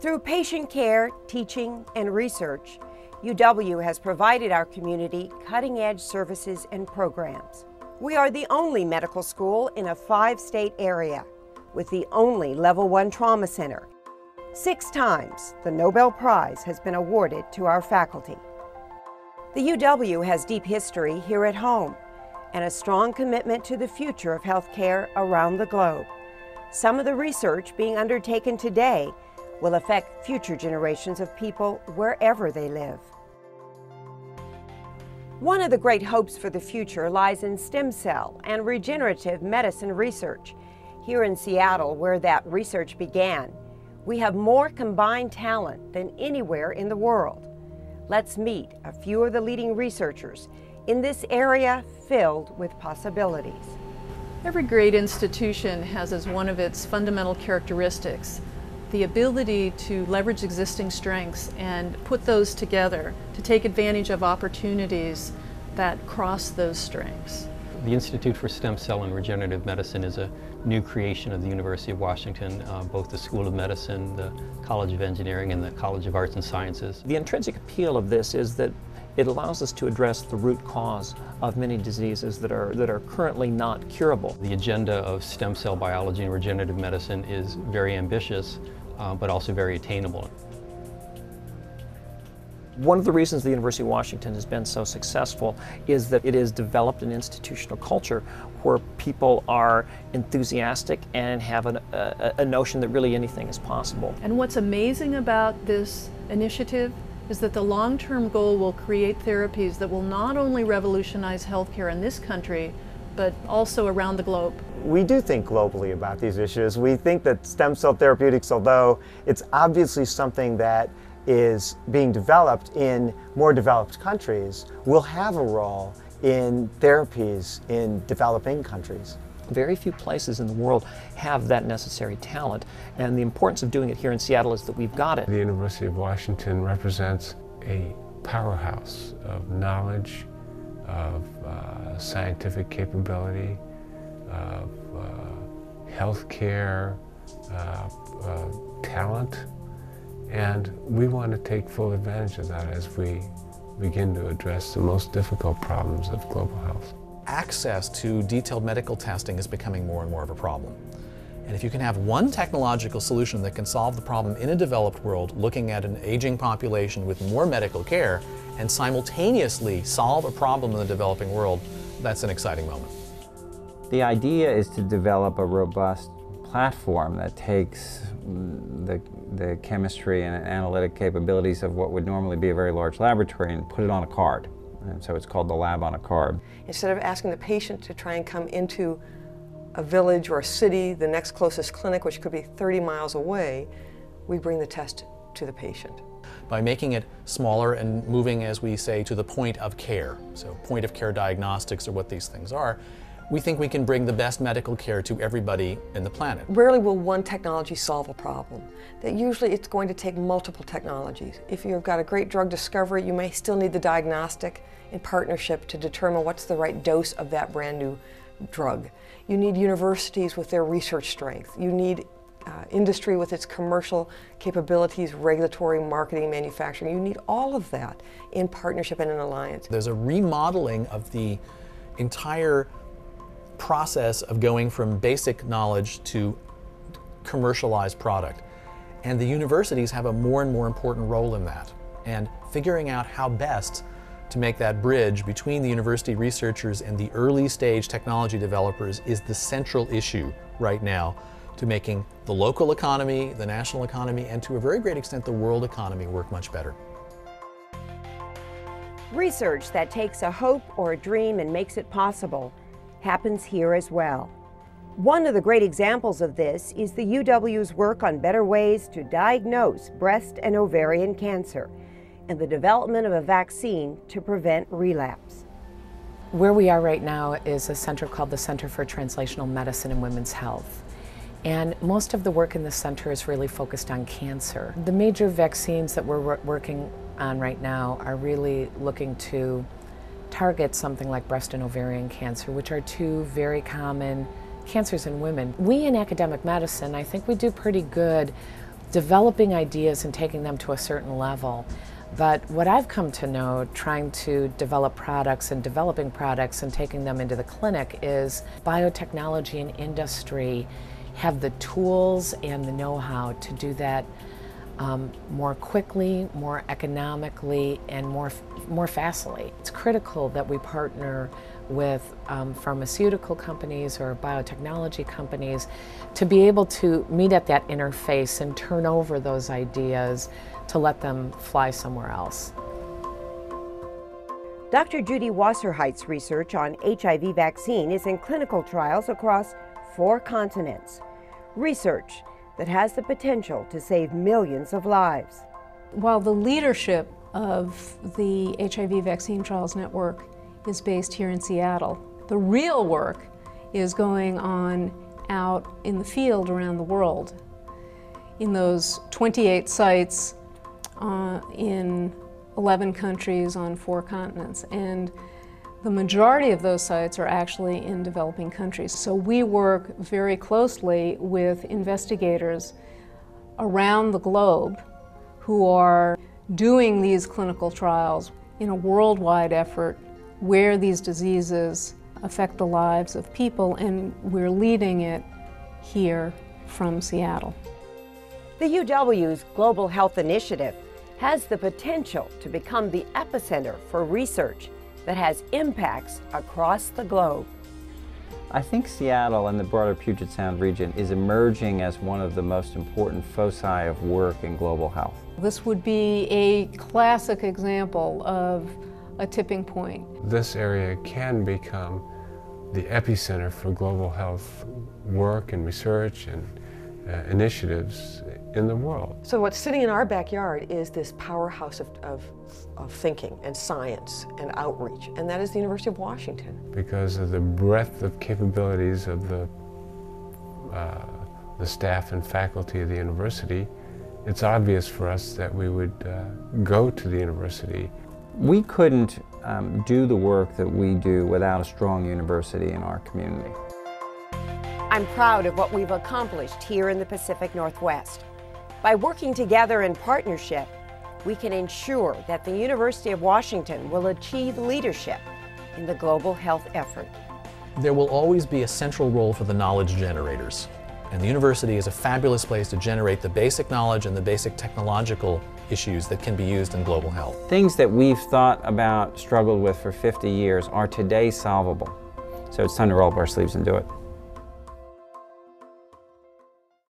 Through patient care, teaching, and research, UW has provided our community cutting-edge services and programs. We are the only medical school in a 5-state area with the only Level 1 trauma center. 6 times the Nobel Prize has been awarded to our faculty. The UW has deep history here at home and a strong commitment to the future of healthcare around the globe. Some of the research being undertaken today will affect future generations of people wherever they live. One of the great hopes for the future lies in stem cell and regenerative medicine research. Here in Seattle, where that research began, we have more combined talent than anywhere in the world. Let's meet a few of the leading researchers in this area filled with possibilities. Every great institution has as one of its fundamental characteristics the ability to leverage existing strengths and put those together to take advantage of opportunities that cross those strengths. The Institute for Stem Cell and Regenerative Medicine is a new creation of the University of Washington, both the School of Medicine, the College of Engineering, and the College of Arts and Sciences. The intrinsic appeal of this is that it allows us to address the root cause of many diseases that are currently not curable. The agenda of stem cell biology and regenerative medicine is very ambitious, but also very attainable. One of the reasons the University of Washington has been so successful is that it has developed an institutional culture where people are enthusiastic and have a notion that really anything is possible. And what's amazing about this initiative is that the long-term goal will create therapies that will not only revolutionize healthcare in this country, but also around the globe. We do think globally about these issues. We think that stem cell therapeutics, although it's obviously something that is being developed in more developed countries, will have a role in therapies in developing countries. Very few places in the world have that necessary talent, and the importance of doing it here in Seattle is that we've got it. The University of Washington represents a powerhouse of knowledge, of scientific capability, of healthcare talent, and we want to take full advantage of that as we begin to address the most difficult problems of global health. Access to detailed medical testing is becoming more and more of a problem. And if you can have one technological solution that can solve the problem in a developed world, looking at an aging population with more medical care, and simultaneously solve a problem in the developing world, that's an exciting moment. The idea is to develop a robust platform that takes the chemistry and analytic capabilities of what would normally be a very large laboratory and put it on a card. And so it's called the lab on a card. Instead of asking the patient to try and come into a village or a city, the next closest clinic, which could be 30 miles away, we bring the test to the patient. By making it smaller and moving, as we say, to the point of care, so point of care diagnostics are what these things are, we think we can bring the best medical care to everybody in the planet. Rarely will one technology solve a problem. That usually it's going to take multiple technologies. If you've got a great drug discovery, you may still need the diagnostic in partnership to determine what's the right dose of that brand new drug. You need universities with their research strength. You need industry with its commercial capabilities, regulatory, marketing, manufacturing. You need all of that in partnership and in alliance. There's a remodeling of the entire process of going from basic knowledge to commercialized product. And the universities have a more and more important role in that. And figuring out how best to make that bridge between the university researchers and the early stage technology developers is the central issue right now to making the local economy, the national economy, and to a very great extent the world economy work much better. Research that takes a hope or a dream and makes it possible happens here as well. One of the great examples of this is the UW's work on better ways to diagnose breast and ovarian cancer and the development of a vaccine to prevent relapse. Where we are right now is a center called the Center for Translational Medicine and Women's Health. And most of the work in the center is really focused on cancer. The major vaccines that we're working on right now are really looking to target something like breast and ovarian cancer, which are two very common cancers in women. We in academic medicine, I think we do pretty good developing ideas and taking them to a certain level. But what I've come to know, trying to develop products and developing products and taking them into the clinic, is biotechnology and industry have the tools and the know-how to do that more quickly, more economically, and more fastly. It's critical that we partner with pharmaceutical companies or biotechnology companies to be able to meet at that interface and turn over those ideas to let them fly somewhere else. Dr. Judy Wasserheit's research on HIV vaccine is in clinical trials across 4 continents. Research that has the potential to save millions of lives. While the leadership of the HIV Vaccine Trials Network is based here in Seattle, the real work is going on out in the field around the world. In those 28 sites in 11 countries on 4 continents. And the majority of those sites are actually in developing countries. So we work very closely with investigators around the globe who are doing these clinical trials in a worldwide effort where these diseases affect the lives of people, and we're leading it here from Seattle. The UW's Global Health Initiative has the potential to become the epicenter for research that has impacts across the globe. I think Seattle and the broader Puget Sound region is emerging as one of the most important foci of work in global health. This would be a classic example of a tipping point. This area can become the epicenter for global health work and research and initiatives in the world. So what's sitting in our backyard is this powerhouse of thinking and science and outreach, and that is the University of Washington. Because of the breadth of capabilities of the staff and faculty of the university, it's obvious for us that we would go to the university. We couldn't do the work that we do without a strong university in our community. I'm proud of what we've accomplished here in the Pacific Northwest. By working together in partnership, we can ensure that the University of Washington will achieve leadership in the global health effort. There will always be a central role for the knowledge generators, and the university is a fabulous place to generate the basic knowledge and the basic technological issues that can be used in global health. Things that we've thought about, struggled with for 50 years are today solvable. So it's time to roll up our sleeves and do it.